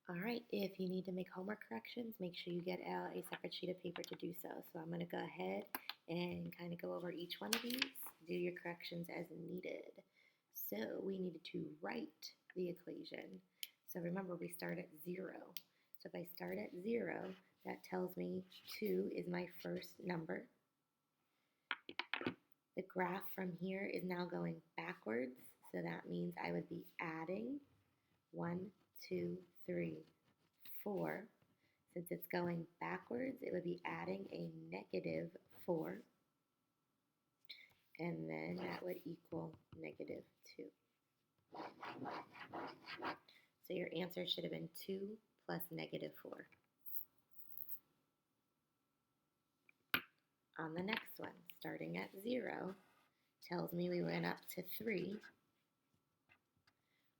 All right, if you need to make homework corrections, make sure you get out a separate sheet of paper to do so. So I'm going to go ahead and kind of go over each one of these, do your corrections as needed. So we needed to write the equation. So remember, we start at 0. So if I start at 0, that tells me 2 is my first number. The graph from here is now going backwards, so that means I would be adding 1, 2, 3, 4. Since it's going backwards, it would be adding a negative 4, and then that would equal negative 2. So your answer should have been 2 plus negative 4. On the next one, starting at 0, tells me we went up to 3.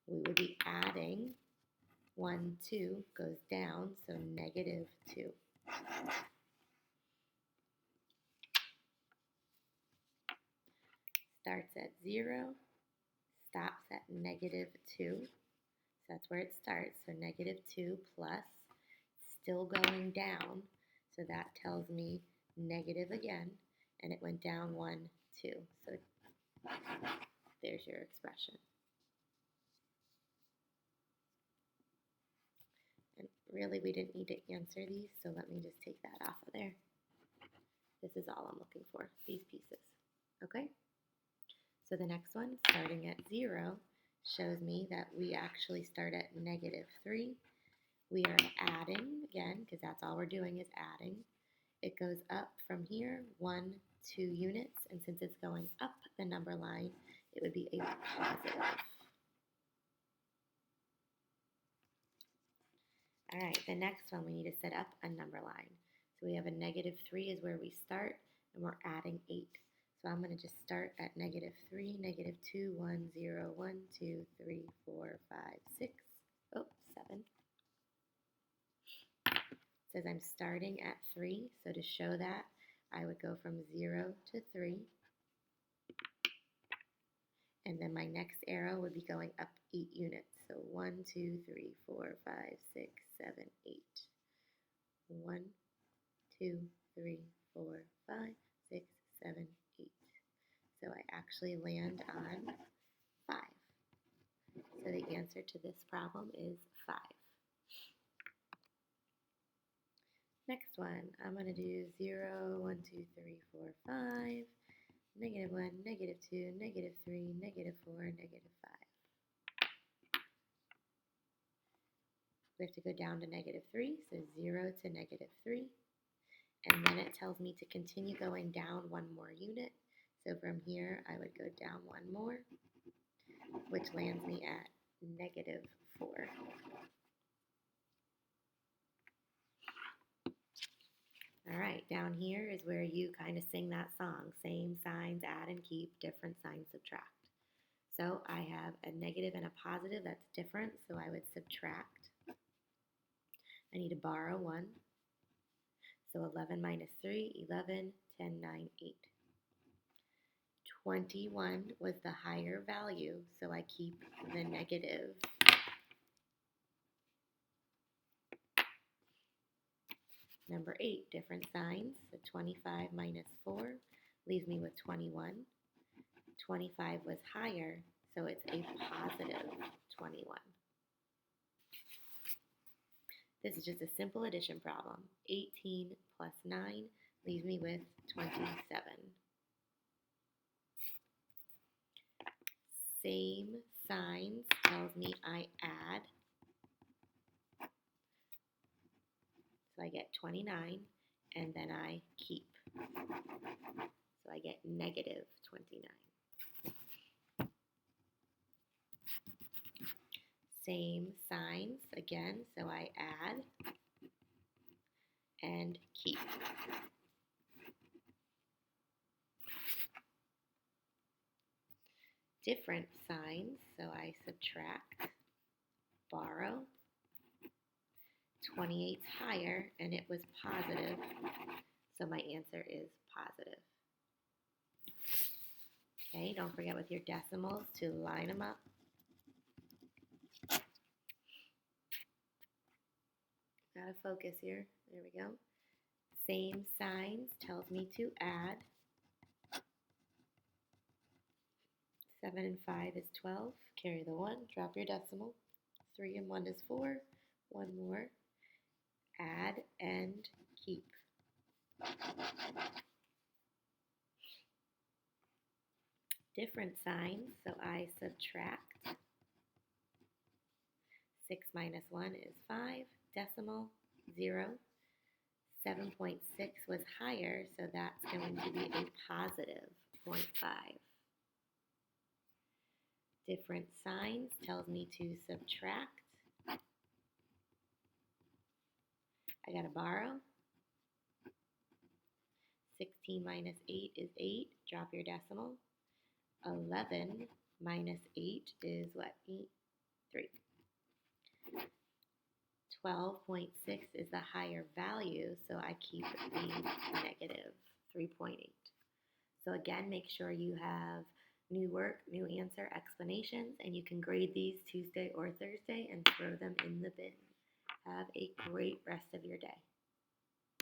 We would be adding 1, 2 goes down, so negative 2. Starts at 0, stops at negative 2. So that's where it starts. So negative 2 plus, still going down. So that tells me negative again, and it went down 1, 2. So there's your expression. And really, we didn't need to answer these, so let me just take that off of there. This is all I'm looking for, these pieces. Okay? So the next one, starting at 0, shows me that we actually start at negative 3. We are adding, again, because that's all we're doing is adding. It goes up from here, 1, 2 units, and since it's going up the number line, it would be a positive. All right, the next one, we need to set up a number line. So we have a negative 3 is where we start, and we're adding 8. So I'm going to just start at negative 3, negative 2, 1, 0, 1, 2, 3, 4, 5, 6, 7. It says I'm starting at 3, so to show that, I would go from 0 to 3. And then my next arrow would be going up 8 units. So 1, 2, 3, 4, 5, 6, 7, 8. 1, 2, 3, 4, 5, 6, 7, 8. So I actually land on 5. So the answer to this problem is 5. Next one, I'm going to do 0, 1, 2, 3, 4, 5, negative 1, negative 2, negative 3, negative 4, negative 5. We have to go down to negative 3, so 0 to negative 3. And then it tells me to continue going down 1 more unit. So from here, I would go down 1 more, which lands me at negative 4. All right, down here is where you kind of sing that song. Same signs, add and keep, different signs, subtract. So I have a negative and a positive, that's different, so I would subtract. I need to borrow 1. So 11 minus 3, 11, 10, 9, 8. 21 was the higher value, so I keep the negative. Number 8, different signs. So 25 minus 4 leaves me with 21. 25 was higher, so it's a positive 21. This is just a simple addition problem. 18 plus 9 leaves me with 27. Same signs tells me I add. So I get 29, and then I keep. So I get negative 29. Same signs again, so I add and keep. Different signs, so I subtract, borrow. 28's higher, and it was positive, so my answer is positive. Okay, don't forget with your decimals to line them up. of focus here. There we go. Same signs tells me to add. 7 and 5 is 12. Carry the 1, drop your decimal. 3 and 1 is 4. 1 more. Add and keep. Different signs, so I subtract. 6 minus 1 is 5. Decimal, 0. 7.6 was higher, so that's going to be a positive 0.5. Different signs tells me to subtract. I got to borrow. 16 minus 8 is 8. Drop your decimal. 11 minus 8 is what? 8? 3. 12.6 is the higher value, so I keep the negative 3.8. So again, make sure you have new work, new answer, explanations, and you can grade these Tuesday or Thursday and throw them in the bin. Have a great rest of your day.